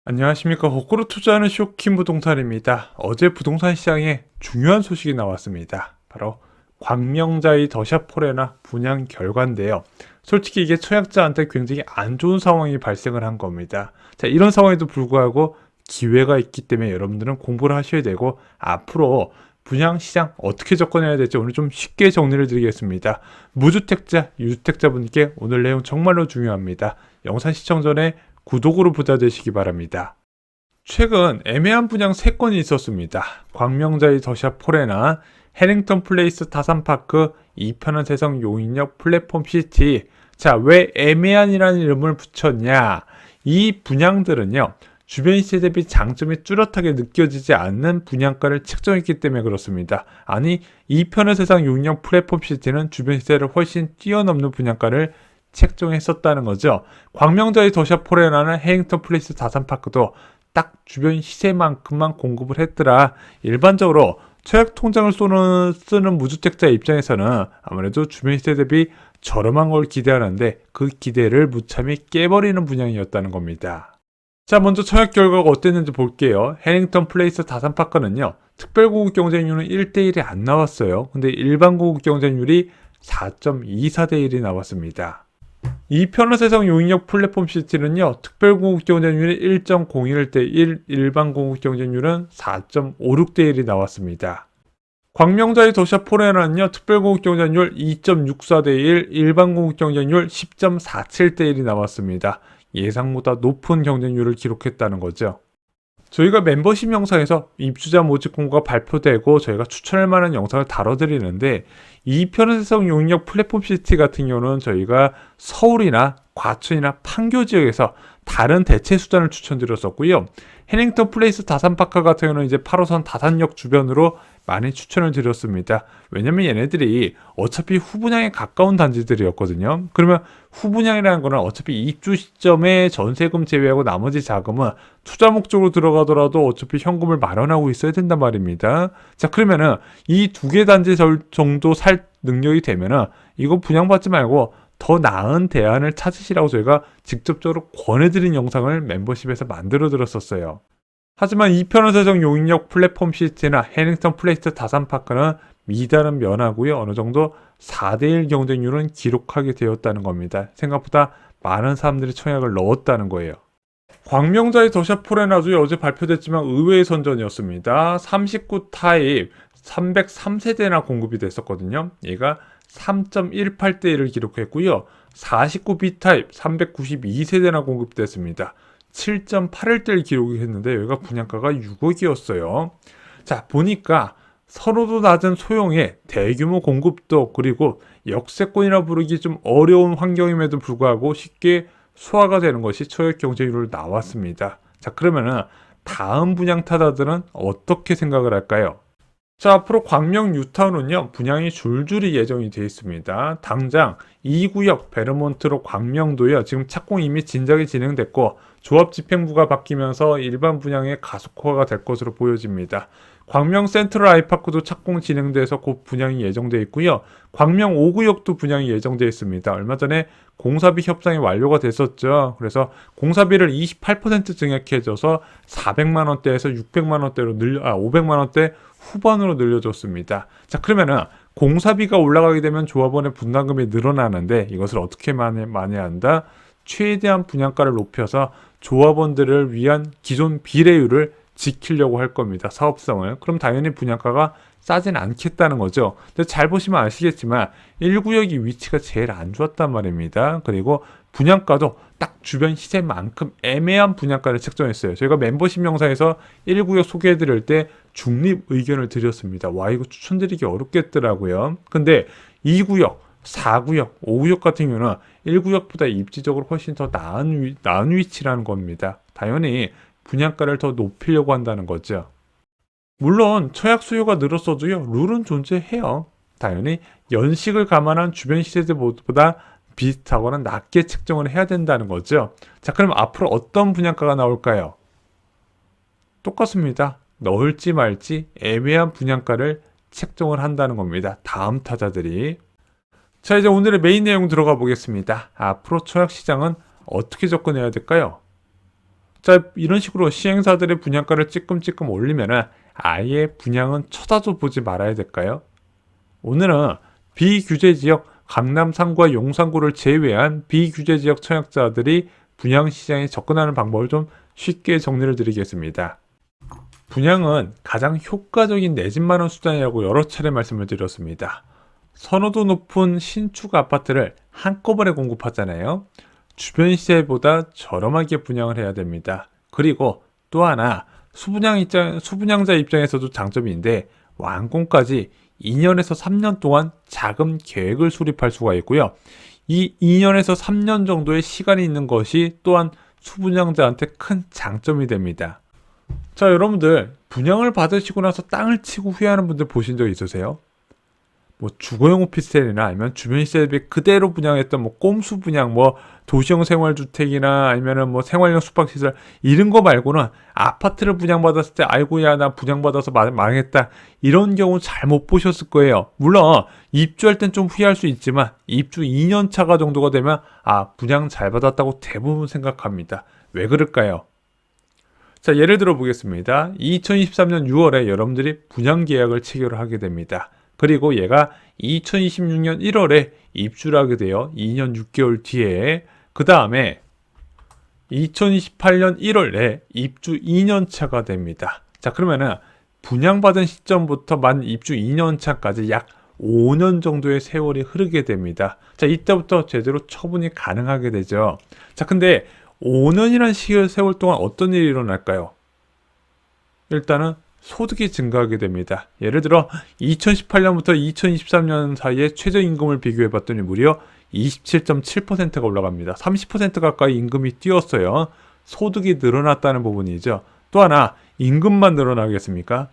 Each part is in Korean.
안녕하십니까. 거꾸로 투자하는 쇼킹 부동산입니다. 어제 부동산 시장에 중요한 소식이 나왔습니다. 바로 광명자이 더샵포레나 분양 결과인데요. 솔직히 이게 청약자한테 굉장히 안 좋은 상황이 발생을 한 겁니다. 자, 이런 상황에도 불구하고 기회가 있기 때문에 여러분들은 공부를 하셔야 되고, 앞으로 분양 시장 어떻게 접근해야 될지 오늘 좀 쉽게 정리를 드리겠습니다. 무주택자, 유주택자분께 오늘 내용 정말로 중요합니다. 영상 시청 전에 구독으로 부자 되시기 바랍니다. 최근 애매한 분양 3건이 있었습니다. 광명자이 더샵포레나 해링턴 플레이스 타산파크, 이편한 세상 용인역 플랫폼 시티. 자, 왜 애매한이라는 이름을 붙였냐? 이 분양들은요, 주변 시세 대비 장점이 뚜렷하게 느껴지지 않는 분양가를 책정했기 때문에 그렇습니다. 아니, 이편한 세상 용인역 플랫폼 시티는 주변 시세를 훨씬 뛰어넘는 분양가를 책정했었다는 거죠. 광명자이 더샵포레나는 해링턴 플레이스 다산파크도 딱 주변 시세만큼만 공급을 했더라. 일반적으로 청약 통장을 쓰는 무주택자 입장에서는 아무래도 주변 시세 대비 저렴한 걸 기대하는데 그 기대를 무참히 깨버리는 분양이었다는 겁니다. 자, 먼저 청약 결과가 어땠는지 볼게요. 해링턴 플레이스 다산파크는요, 특별고급 경쟁률은 1대1이 안 나왔어요. 근데 일반 고급 경쟁률이 4.24대 1이 나왔습니다. 이편한 세상 용인역 플랫폼 시티는요, 특별고급 경쟁률이 1.01대 1, 일반 고급 경쟁률은 4.56대 1이 나왔습니다. 광명자이 더샵포레나는요, 특별고급 경쟁률 2.64대 1, 일반 고급 경쟁률 10.47대 1이 나왔습니다. 예상보다 높은 경쟁률을 기록했다는 거죠. 저희가 멤버십 영상에서 입주자 모집 공고가 발표되고 저희가 추천할 만한 영상을 다뤄드리는데, 이편한 세상 용인역 플랫폼 시티 같은 경우는 저희가 서울이나 과천이나 판교 지역에서 다른 대체 수단을 추천드렸었고요. 해링턴 플레이스 다산파크 같은 경우는 이제 8호선 다산역 주변으로 많이 추천을 드렸습니다. 왜냐면 얘네들이 어차피 후분양에 가까운 단지들이었거든요. 그러면 후분양이라는 거는 어차피 입주 시점에 전세금 제외하고 나머지 자금은 투자 목적으로 들어가더라도 어차피 현금을 마련하고 있어야 된단 말입니다. 자, 그러면은 이 2개 단지 정도 살 능력이 되면은 이거 분양받지 말고 더 나은 대안을 찾으시라고 저희가 직접적으로 권해드린 영상을 멤버십에서 만들어 드렸었어요. 하지만 이편한 세상 용인역 플랫폼 시티나 해링턴 플레이스 다산파크는 미달은 면하고요, 어느 정도 4대1 경쟁률은 기록하게 되었다는 겁니다. 생각보다 많은 사람들이 청약을 넣었다는 거예요. 광명자이 더샵포레나도 어제 발표됐지만 의외의 선전이었습니다. 39 타입 303세대나 공급이 됐었거든요. 얘가 3.18대 1을 기록했고요. 49B 타입 392세대나 공급됐습니다. 7.81대를 기록했는데 여기가 분양가가 6억이었어요. 자, 보니까 서로도 낮은 소형의 대규모 공급도, 그리고 역세권이라 부르기 좀 어려운 환경임에도 불구하고 쉽게 소화가 되는 것이 청약 경쟁률로 나왔습니다. 자, 그러면은 다음 분양 타다들은 어떻게 생각을 할까요? 자, 앞으로 광명 뉴타운은요, 분양이 줄줄이 예정이 되어 있습니다. 당장 2구역 베르몬트로 광명도요, 지금 착공 이미 진작에 진행됐고 조합 집행부가 바뀌면서 일반 분양의 가속화가 될 것으로 보여집니다. 광명 센트럴 아이파크도 착공 진행돼서 곧 분양이 예정되어 있고요. 광명 5구역도 분양이 예정되어 있습니다. 얼마 전에 공사비 협상이 완료가 됐었죠. 그래서 공사비를 28% 증액해줘서 400만 원대에서 600만 원대로 500만 원대 후반으로 늘려줬습니다. 자, 그러면은 공사비가 올라가게 되면 조합원의 분담금이 늘어나는데 이것을 어떻게 만회한다? 최대한 분양가를 높여서 조합원들을 위한 기존 비례율을 지키려고 할 겁니다. 사업성을. 그럼 당연히 분양가가 싸진 않겠다는 거죠. 근데 잘 보시면 아시겠지만 1구역이 위치가 제일 안 좋았단 말입니다. 그리고 분양가도 딱 주변 시세만큼 애매한 분양가를 책정했어요. 저희가 멤버십 영상에서 1구역 소개해드릴 때 중립 의견을 드렸습니다. 와, 이거 추천드리기 어렵겠더라고요. 근데 2구역, 4구역, 5구역 같은 경우는 1구역보다 입지적으로 훨씬 더 나은 위치라는 겁니다. 당연히 분양가를 더 높이려고 한다는 거죠. 물론 청약 수요가 늘었어도요, 룰은 존재해요. 당연히 연식을 감안한 주변 시세대보다 비슷하거나 낮게 책정을 해야 된다는 거죠. 자, 그럼 앞으로 어떤 분양가가 나올까요? 똑같습니다. 넣을지 말지 애매한 분양가를 책정을 한다는 겁니다. 다음 타자들이. 자, 이제 오늘의 메인 내용 들어가 보겠습니다. 앞으로 청약시장은 어떻게 접근해야 될까요? 자, 이런 식으로 시행사들의 분양가를 찔끔찔끔 올리면은 아예 분양은 쳐다도 보지 말아야 될까요? 오늘은 비규제 지역 강남 3구와 용산구를 제외한 비규제 지역 청약자들이 분양시장에 접근하는 방법을 좀 쉽게 정리를 드리겠습니다. 분양은 가장 효과적인 내 집 마련 수단이라고 여러 차례 말씀을 드렸습니다. 선호도 높은 신축 아파트를 한꺼번에 공급하잖아요. 주변 시세보다 저렴하게 분양을 해야 됩니다. 그리고 또 하나 수분양자 입장에서도 장점인데 완공까지 2년에서 3년 동안 자금 계획을 수립할 수가 있고요. 이 2년에서 3년 정도의 시간이 있는 것이 또한 수분양자한테 큰 장점이 됩니다. 자, 여러분들 분양을 받으시고 나서 땅을 치고 후회하는 분들 보신 적 있으세요? 뭐 주거용 오피스텔이나 아니면 주변 시세 대비 그대로 분양했던 뭐 꼼수 분양, 뭐 도시형 생활주택이나 아니면은 뭐 생활용 숙박시설 이런 거 말고는 아파트를 분양받았을 때 아이고 야 나 분양받아서 망했다 이런 경우 잘 못 보셨을 거예요. 물론 입주할 땐 좀 후회할 수 있지만 입주 2년 차가 정도가 되면 분양 잘 받았다고 대부분 생각합니다. 왜 그럴까요? 자, 예를 들어 보겠습니다. 2023년 6월에 여러분들이 분양 계약을 체결을 하게 됩니다. 그리고 얘가 2026년 1월에 입주를 하게 돼요. 2년 6개월 뒤에. 그 다음에 2028년 1월에 입주 2년 차가 됩니다. 자, 그러면은 분양받은 시점부터 만 입주 2년 차까지 약 5년 정도의 세월이 흐르게 됩니다. 자, 이때부터 제대로 처분이 가능하게 되죠. 자, 근데 5년이라는 세월 동안 어떤 일이 일어날까요? 일단은 소득이 증가하게 됩니다. 예를 들어 2018년부터 2023년 사이에 최저임금을 비교해 봤더니 무려 27.7%가 올라갑니다. 30% 가까이 임금이 뛰었어요. 소득이 늘어났다는 부분이죠. 또 하나 임금만 늘어나겠습니까?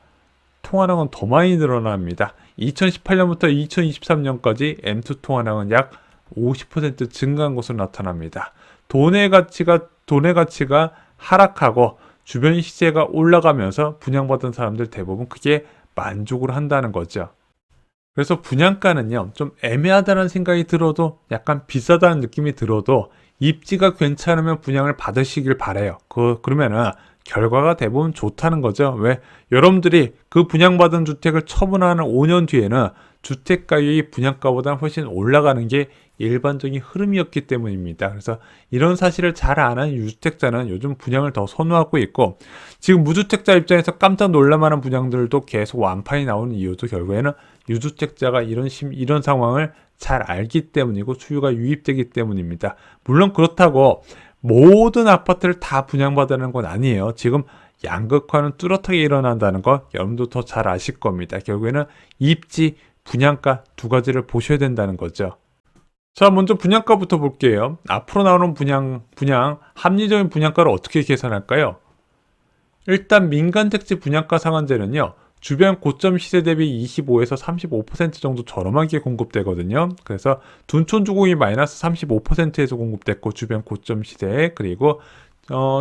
통화량은 더 많이 늘어납니다. 2018년부터 2023년까지 M2 통화량은 약 50% 증가한 것으로 나타납니다. 돈의 가치가 하락하고 주변 시세가 올라가면서 분양받은 사람들 대부분 크게 만족을 한다는 거죠. 그래서 분양가는요, 좀 애매하다는 생각이 들어도 약간 비싸다는 느낌이 들어도 입지가 괜찮으면 분양을 받으시길 바래요. 그러면은 결과가 대부분 좋다는 거죠. 왜? 여러분들이 그 분양받은 주택을 처분하는 5년 뒤에는 주택 가격이 분양가보다 훨씬 올라가는 게 일반적인 흐름이었기 때문입니다. 그래서 이런 사실을 잘 아는 유주택자는 요즘 분양을 더 선호하고 있고, 지금 무주택자 입장에서 깜짝 놀랄만한 분양들도 계속 완판이 나오는 이유도 결국에는 유주택자가 이런 상황을 잘 알기 때문이고 수요가 유입되기 때문입니다. 물론 그렇다고 모든 아파트를 다 분양받는 건 아니에요. 지금 양극화는 뚜렷하게 일어난다는 거 여러분도 더 잘 아실 겁니다. 결국에는 입지, 분양가 두 가지를 보셔야 된다는 거죠. 자, 먼저 분양가부터 볼게요. 앞으로 나오는 합리적인 분양가를 어떻게 계산할까요? 일단 민간택지 분양가 상한제는요, 주변 고점 시세 대비 25에서 35% 정도 저렴하게 공급되거든요. 그래서 둔촌주공이 마이너스 35%에서 공급됐고 주변 고점 시세, 그리고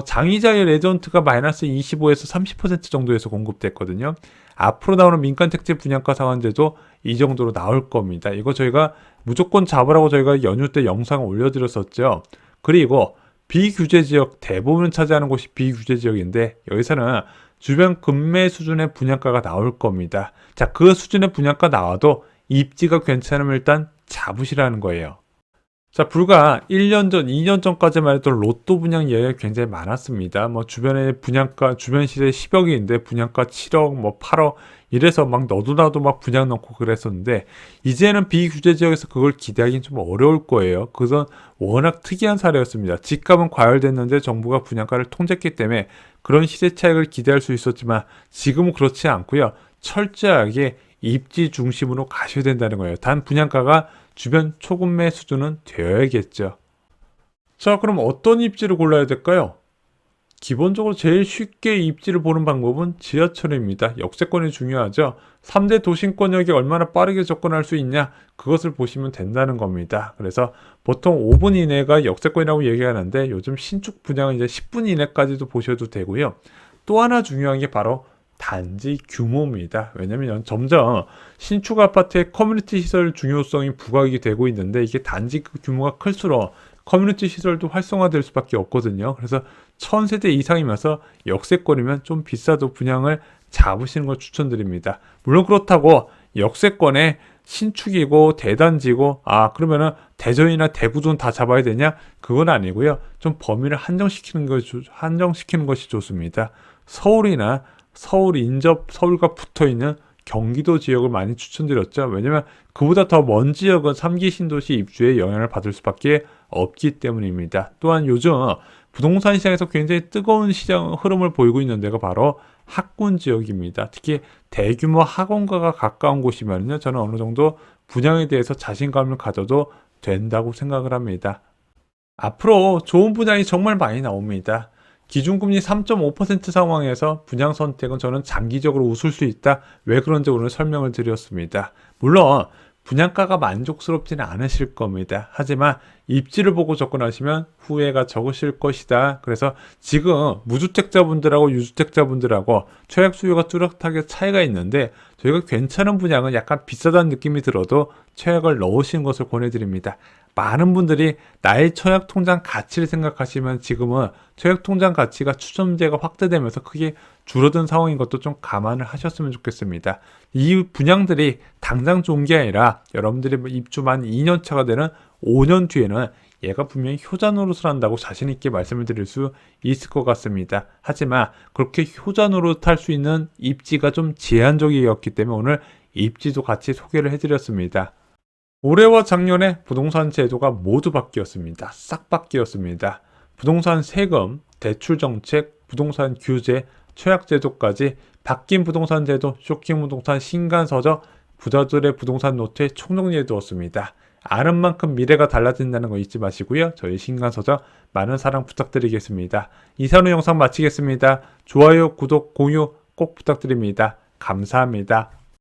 장의자의 레전트가 마이너스 25에서 30% 정도에서 공급됐거든요. 앞으로 나오는 민간택지 분양가 상한제도 이 정도로 나올 겁니다. 이거 저희가 무조건 잡으라고 저희가 연휴 때 영상을 올려드렸었죠. 그리고 비규제 지역, 대부분 차지하는 곳이 비규제 지역인데 여기서는 주변 급매 수준의 분양가가 나올 겁니다. 자, 그 수준의 분양가 나와도 입지가 괜찮으면 일단 잡으시라는 거예요. 자, 불과 1년 전, 2년 전까지만 해도 로또 분양 이야기가 굉장히 많았습니다. 뭐 주변에 분양가, 주변 시세 10억인데 분양가 7억, 뭐 8억 이래서 막 너도 나도 막 분양 넣고 그랬었는데 이제는 비규제 지역에서 그걸 기대하기는 좀 어려울 거예요. 그건 워낙 특이한 사례였습니다. 집값은 과열됐는데 정부가 분양가를 통제했기 때문에 그런 시세 차익을 기대할 수 있었지만 지금은 그렇지 않고요. 철저하게 입지 중심으로 가셔야 된다는 거예요. 단 분양가가 주변 초급매 수준은 되어야겠죠. 자, 그럼 어떤 입지를 골라야 될까요? 기본적으로 제일 쉽게 입지를 보는 방법은 지하철입니다. 역세권이 중요하죠. 3대 도심권역에 얼마나 빠르게 접근할 수 있냐, 그것을 보시면 된다는 겁니다. 그래서 보통 5분 이내가 역세권이라고 얘기하는데 요즘 신축 분양은 이제 10분 이내까지도 보셔도 되고요. 또 하나 중요한 게 바로 단지 규모입니다. 왜냐면 점점 신축 아파트의 커뮤니티 시설 중요성이 부각이 되고 있는데 이게 단지 그 규모가 클수록 커뮤니티 시설도 활성화될 수밖에 없거든요. 그래서 1000세대 이상이면서 역세권이면 좀 비싸도 분양을 잡으시는 걸 추천드립니다. 물론 그렇다고 역세권에 신축이고 대단지고 그러면은 대전이나 대구도 다 잡아야 되냐? 그건 아니고요. 좀 범위를 한정시키는 것이 좋습니다. 서울이나 서울 인접 서울과 붙어 있는 경기도 지역을 많이 추천드렸죠. 왜냐면 그보다 더 먼 지역은 3기 신도시 입주에 영향을 받을 수밖에 없기 때문입니다. 또한 요즘 부동산 시장에서 굉장히 뜨거운 시장 흐름을 보이고 있는 데가 바로 학군 지역입니다. 특히 대규모 학원가가 가까운 곳이면요, 저는 어느 정도 분양에 대해서 자신감을 가져도 된다고 생각을 합니다. 앞으로 좋은 분양이 정말 많이 나옵니다. 기준금리 3.5% 상황에서 분양 선택은 저는 장기적으로 웃을 수 있다. 왜 그런지 오늘 설명을 드렸습니다. 물론 분양가가 만족스럽지는 않으실 겁니다. 하지만 입지를 보고 접근하시면 후회가 적으실 것이다. 그래서 지금 무주택자분들하고 유주택자분들하고 청약 수요가 뚜렷하게 차이가 있는데 저희가 괜찮은 분양은 약간 비싸다는 느낌이 들어도 청약을 넣으시는 것을 권해드립니다. 많은 분들이 나의 청약 통장 가치를 생각하시면 지금은 청약 통장 가치가 추첨제가 확대되면서 크게 줄어든 상황인 것도 좀 감안을 하셨으면 좋겠습니다. 이 분양들이 당장 좋은 게 아니라 여러분들이 입주만 2년 차가 되는 5년 뒤에는 얘가 분명히 효자 노릇을 한다고 자신 있게 말씀을 드릴 수 있을 것 같습니다. 하지만 그렇게 효자 노릇할 수 있는 입지가 좀 제한적이었기 때문에 오늘 입지도 같이 소개를 해드렸습니다. 올해와 작년에 부동산 제도가 모두 바뀌었습니다. 싹 바뀌었습니다. 부동산 세금, 대출 정책, 부동산 규제, 청약 제도까지 바뀐 부동산 제도, 쇼킹 부동산 신간서적, 부자들의 부동산 노트에 총정리해 두었습니다. 아는 만큼 미래가 달라진다는 거 잊지 마시고요. 저희 신간서적 많은 사랑 부탁드리겠습니다. 이상으로 영상 마치겠습니다. 좋아요, 구독, 공유 꼭 부탁드립니다. 감사합니다.